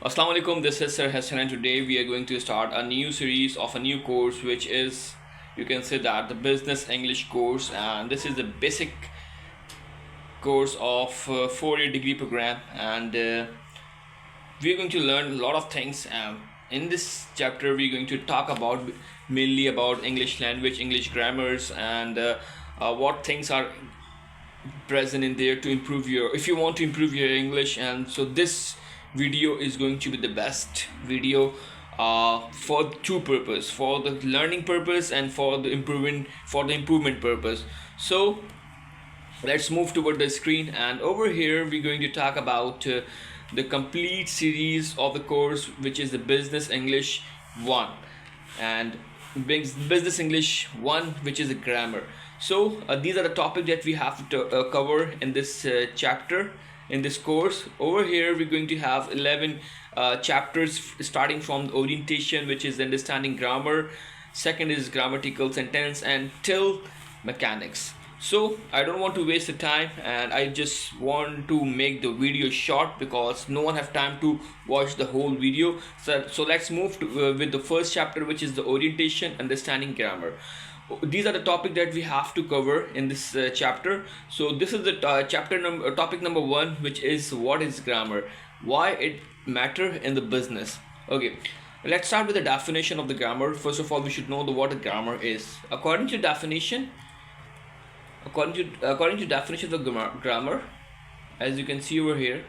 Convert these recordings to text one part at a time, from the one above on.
Assalamu alaikum, this is Sir Hassan, and today we are going to start a new series of a new course, which is, you can say that, the Business English course. And this is the basic course of 4-year degree program, and we are going to learn a lot of things. In this chapter, we are going to talk about mainly about English language, English grammars, and what things are present in there to improve your, if you want to improve your English. And so this video is going to be the best video for two purpose, for the learning purpose and for the improvement purpose. So let's move toward the screen, and over here we're going to talk about the complete series of the course, which is the Business English 1 and Business English 1, which is the grammar. So these are the topics that we have to cover in this chapter, in this course. Over here we're going to have 11 chapters, starting from the orientation, which is understanding grammar. Second is grammatical sentence, and till mechanics. So I don't want to waste the time, and I just want to make the video short because no one have time to watch the whole video. So let's move to, with the first chapter, which is the orientation, understanding grammar. These are the topic that we have to cover in this chapter. So this is the topic number 1, which is what is grammar, why it matter in the business. Okay, let's start with the definition of the grammar. First of all, we should know what a grammar is. According to definition of grammar, as you can see over here,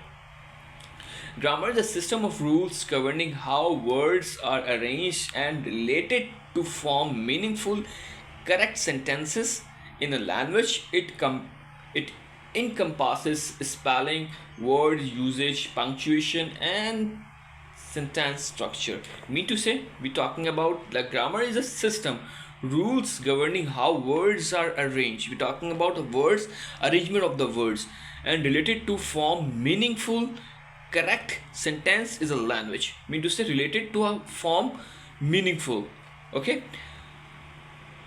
grammar is a system of rules governing how words are arranged and related to form meaningful, correct sentences in a language. It encompasses spelling, word usage, punctuation, and sentence structure. Mean to say, we're talking about the grammar is a system, rules governing how words are arranged. We're talking about the words, arrangement of the words, and related to form meaningful, correct sentence is a language. Mean to say, related to a form meaningful. Okay,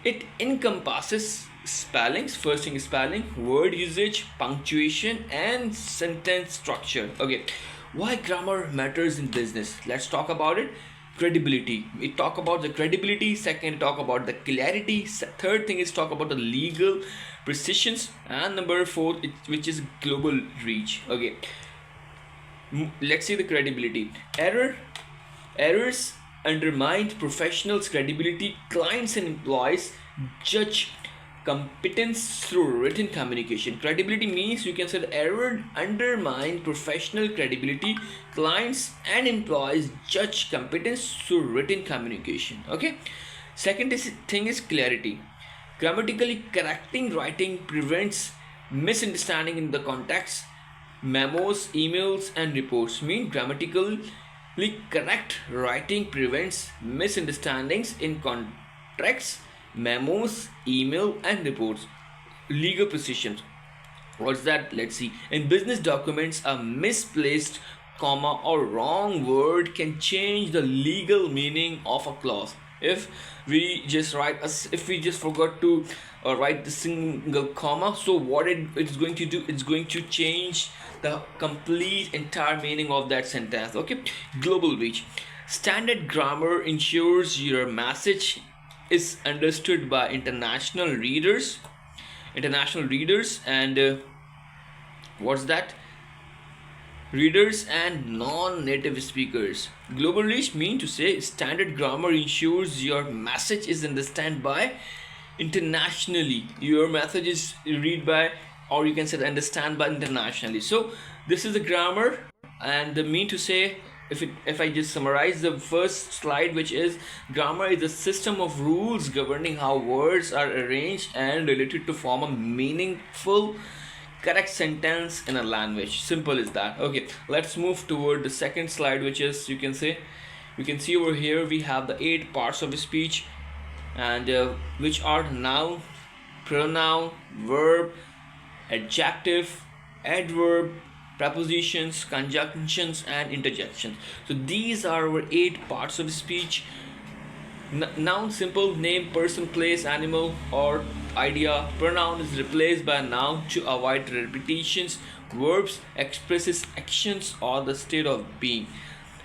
it encompasses spellings. First thing is spelling, word usage, punctuation, and sentence structure. Okay, why grammar matters in business? Let's talk about it. Credibility, we talk about the credibility. Second, talk about the clarity. Third thing is talk about the legal precisions, and number 4, which is global reach. Okay, let's see the credibility. Errors undermined professionals' credibility. Clients and employees judge competence through written communication. Credibility means, you can say, the error undermine professional credibility. Clients and employees judge competence through written communication. Okay. Second thing is clarity. Grammatically correcting writing prevents misunderstanding in the context. Memos, emails, and reports mean grammatically correct writing prevents misunderstandings in contracts, memos, email, and reports. Legal precisions, what's that? Let's see. In business documents, a misplaced comma or wrong word can change the legal meaning of a clause. If we just forgot to write the single comma, so what it's going to do, it's going to change the complete entire meaning of that sentence. Okay, global reach. Standard grammar ensures your message is understood by international readers, and what's that? Readers and non-native speakers. Global reach mean to say standard grammar ensures your message is understood by internationally. Your message is read by, or you can say understand by internationally. So this is the grammar, and the mean to say, if I just summarize the first slide, which is grammar is a system of rules governing how words are arranged and related to form a meaningful, correct sentence in a language. Simple as that. Okay, let's move toward the second slide, which is, you can see over here we have the 8 parts of speech, and which are noun, pronoun, verb, adjective, adverb, prepositions, conjunctions, and interjections. So these are our 8 parts of speech. Noun, simple, name, person, place, animal, or idea. Pronoun is replaced by a noun to avoid repetitions. Verbs expresses actions or the state of being.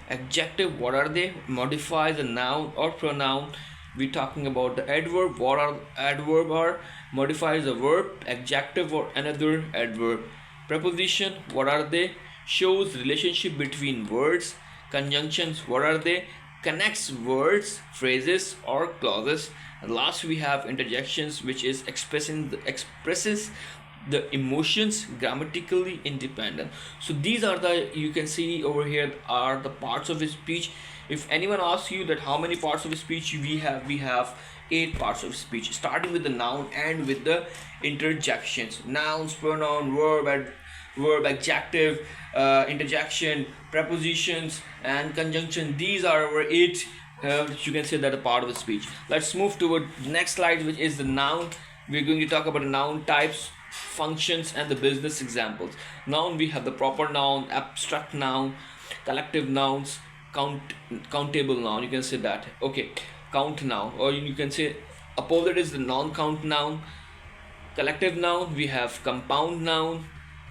Adjective, what are they? Modifies a noun or pronoun. We're talking about the adverb. What are adverb are? Modifies a verb, adjective or another adverb. Preposition, what are they? Shows relationship between words. Conjunctions, what are they? Connects words, phrases or clauses. And last we have interjections, which is expresses the emotions, grammatically independent. So these are the, you can see over here, are the parts of a speech. If anyone asks you that how many parts of a speech we have 8 parts of speech, starting with the noun and with the interjections. Nouns, pronoun, verb, adjective, interjection, prepositions and conjunction. These are our 8, you can say that a part of the speech. Let's move toward the next slide, which is the noun. We're going to talk about the noun types, functions and the business examples. Noun, we have the proper noun, abstract noun, collective nouns, countable noun, you can say that. Okay, count noun, or you can say opposite is the non-count noun. Collective noun, we have compound noun.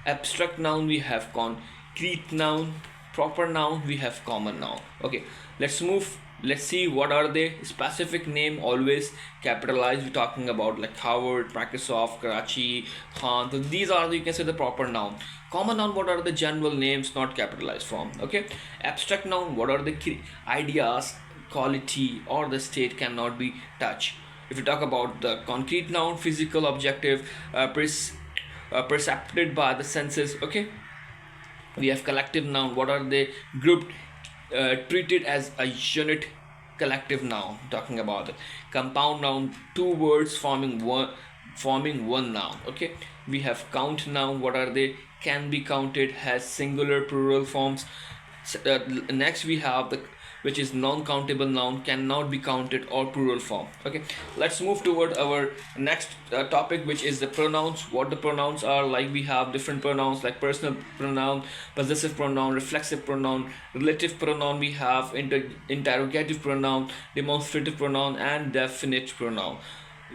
Abstract noun, we have concrete noun. Proper noun, we have common noun. Okay, let's see what are they. Specific name, always capitalized. We're talking about like Howard, Microsoft, Karachi, Khan. So these are the, you can say, the proper noun. Common noun, what are the general names not capitalized form. Okay, abstract noun, what are the ideas, quality or the state cannot be touched. If you talk about the concrete noun, physical, objective, perceived by the senses. Okay, we have collective noun, what are they? Grouped, treated as a unit. Collective noun, talking about it. Compound noun, two words forming one noun. Okay, we have count noun, what are they? Can be counted, has singular, plural forms. Next we have the, which is non-countable noun, cannot be counted or plural form. Okay, let's move toward our next topic, which is the pronouns. What the pronouns are like? We have different pronouns like personal pronoun, possessive pronoun, reflexive pronoun, relative pronoun. We have interrogative pronoun, demonstrative pronoun and definite pronoun.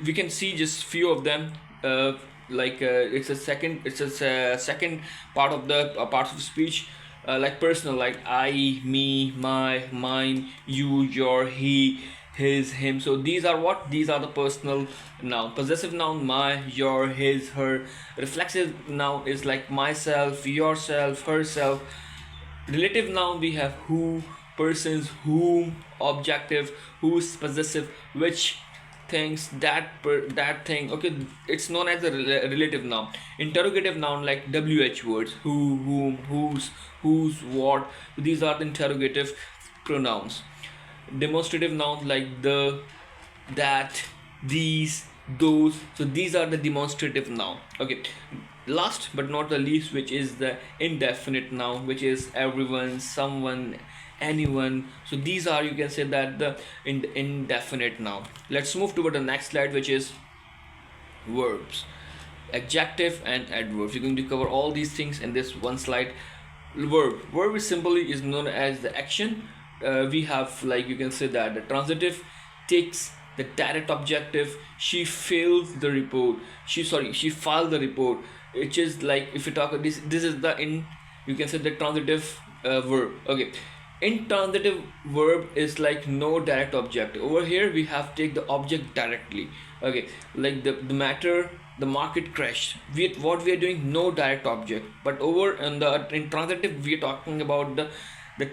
We can see just few of them. It's a second part of the parts of speech. Like personal, like I, me, my, mine, you, your, he, his, him. So these are what? These are the personal noun. Possessive noun, my, your, his, her. Reflexive noun is like myself, yourself, herself. Relative noun, we have who, persons, whom. Objective, whose, possessive, which, things, that thing. Okay, it's known as a relative noun. Interrogative noun, like wh words, who, whom, whose, what. These are the interrogative pronouns. Demonstrative nouns, like the, that, these, those. So these are the demonstrative noun. Okay, last but not the least, which is the indefinite noun, which is everyone, someone, anyone. So these are, you can say that, the indefinite noun. Let's move toward the next slide, which is verbs, adjective and adverbs. We're going to cover all these things in this one slide. Verb is simply is known as the action. We have, like, you can say that the transitive takes the direct objective. She fills the report. She filed the report. Which is like, if you talk this is the you can say the transitive verb. Okay, intransitive verb is like no direct object. Over here we have take the object directly. Okay, like the matter, the market crashed. What we are doing, no direct object. But over in the intransitive, we are talking about the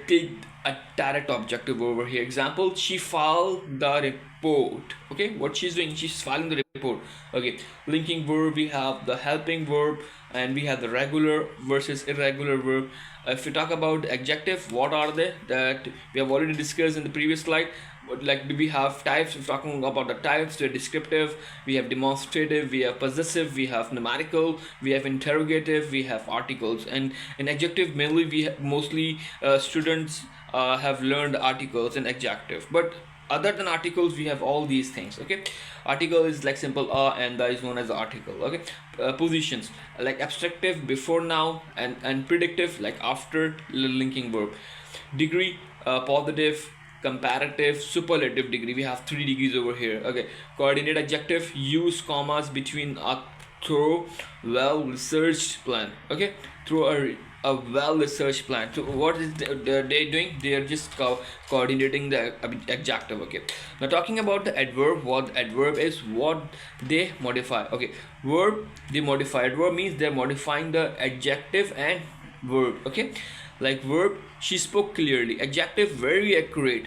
take a direct objective over here. Example, she filed the report. Okay, what she's doing, she's filing the report. Okay, linking verb, we have the helping verb and we have the regular versus irregular verb. If we talk about adjective, what are they? That we have already discussed in the previous slide. Like, we have types. We're talking about the types. They're descriptive, we have demonstrative, we have possessive, we have numerical, we have interrogative, we have articles. And in adjective, mainly mostly students have learned articles and adjective. But other than articles, we have all these things. Okay, article is like simple and that is known as the article. Okay, positions, like abstractive, before noun, and predictive, like after linking verb. Degree, positive, comparative, superlative degree. We have 3 degrees over here. Okay, coordinate adjective, use commas between a thorough, well researched plan. Okay, through a a well researched plan. So what is they doing? They are just coordinating the adjective. Okay, now talking about the adverb, what adverb is, what they modify. Okay, verb, they modify. Adverb means they're modifying the adjective and verb. Okay, like verb, she spoke clearly. Adjective, very accurate.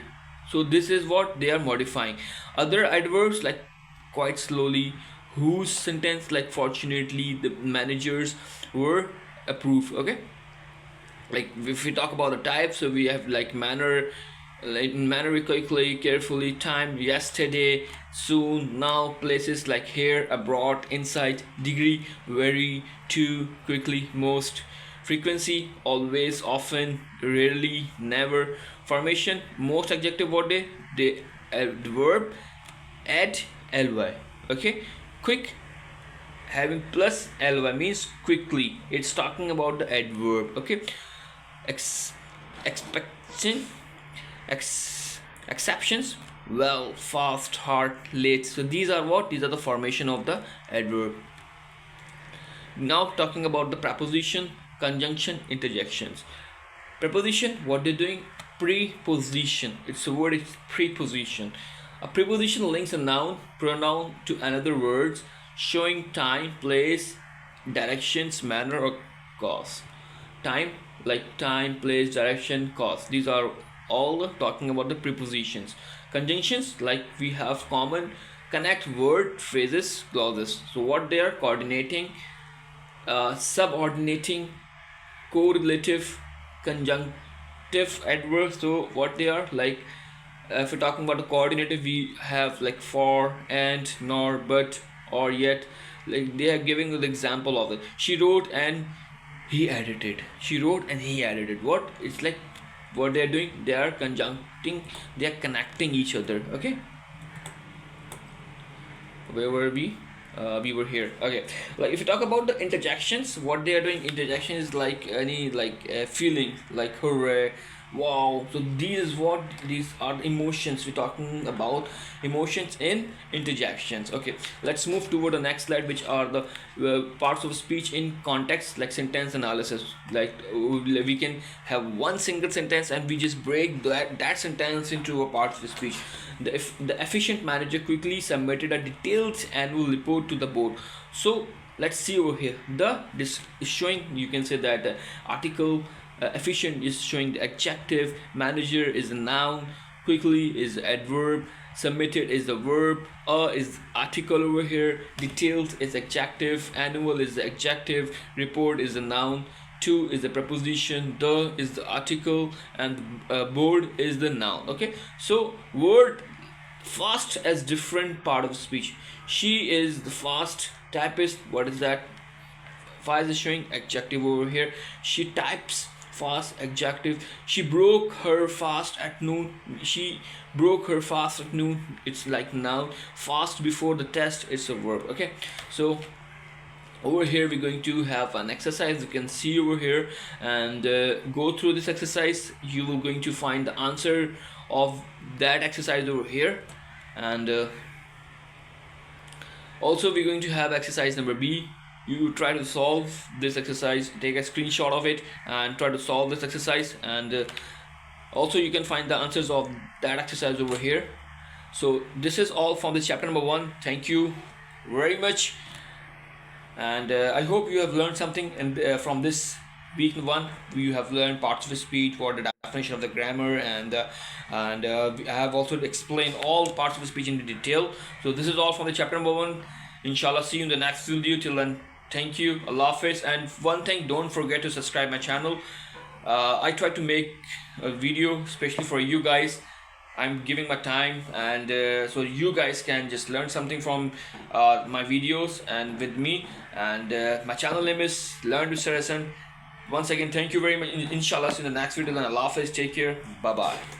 So this is what they are modifying. Other adverbs like quite slowly, whose sentence like fortunately the managers were approved. Okay, like if we talk about the types, so we have like manner, like manner, quickly, carefully, time, yesterday, soon, now, places like here, abroad, inside, degree, very, to, quickly, most, frequency, always, often, rarely, never, formation, most. Adjective, what they adverb add ly. Okay, quick having plus ly means quickly, it's talking about the adverb. Okay, expectation, exceptions, well, fast, hard, late. So these are what, these are the formation of the adverb. Now talking about the preposition, conjunction, interjections. Preposition, what they're doing, preposition, it's a word, it's preposition. A preposition links a noun, pronoun to another words, showing time, place, directions, manner, or cause. Time, like time, place, direction, cause. These are all talking about the prepositions. Conjunctions, like we have common, connect word, phrases, clauses. So what they are coordinating, subordinating, correlative, conjunctive, adverbs. So what they are like, if we're talking about the coordinative, we have like for, and, nor, but, or, yet. Like they are giving the example of it. She wrote and he edited. She wrote and he edited. What, it's like what they are doing, they are conjuncting, they are connecting each other. Okay, where were we? We were here. Okay, like if you talk about the interjections, what they are doing, interjection is like any like feeling, like hooray, wow. So these are the emotions we're talking about, emotions in interjections. Okay, let's move toward the next slide, which are the parts of speech in context, like sentence analysis. Like we can have one single sentence and we just break that sentence into a part of the speech. The efficient manager quickly submitted a detailed annual report to the board. So let's see over here, this is showing, you can say that article, efficient is showing the adjective, manager is a noun, quickly is adverb, submitted is the verb, is article over here, detailed is adjective, annual is the adjective, report is the noun, to is the preposition, the is the article, and board is the noun. Okay, so word fast as different part of speech. She is the fast typist. What is that? Fast is showing adjective over here. She types fast, adjective. She broke her fast at noon. She broke her fast at noon, it's like noun. Fast before the test, it's a verb. Okay, so over here we're going to have an exercise, you can see over here, and go through this exercise. You will going to find the answer of that exercise over here. And also we're going to have exercise number B. You try to solve this exercise, take a screenshot of it and try to solve this exercise. And also you can find the answers of that exercise over here. So this is all from this chapter number 1. Thank you very much, and I hope you have learned something. And from this week 1, you have learned parts of speech, what the definition of the grammar, and I have also explained all parts of speech in detail. So this is all from the chapter number 1. Inshallah, see you in the next video. Till then, thank you, Allah Hafiz. And one thing, don't forget to subscribe my channel. I try to make a video especially for you guys. I'm giving my time, and so you guys can just learn something from my videos and with me. And my channel name is Learn with Sir Hassan. Once again, thank you very much. Inshallah, see you in the next video. And Allah Hafiz, take care, bye bye.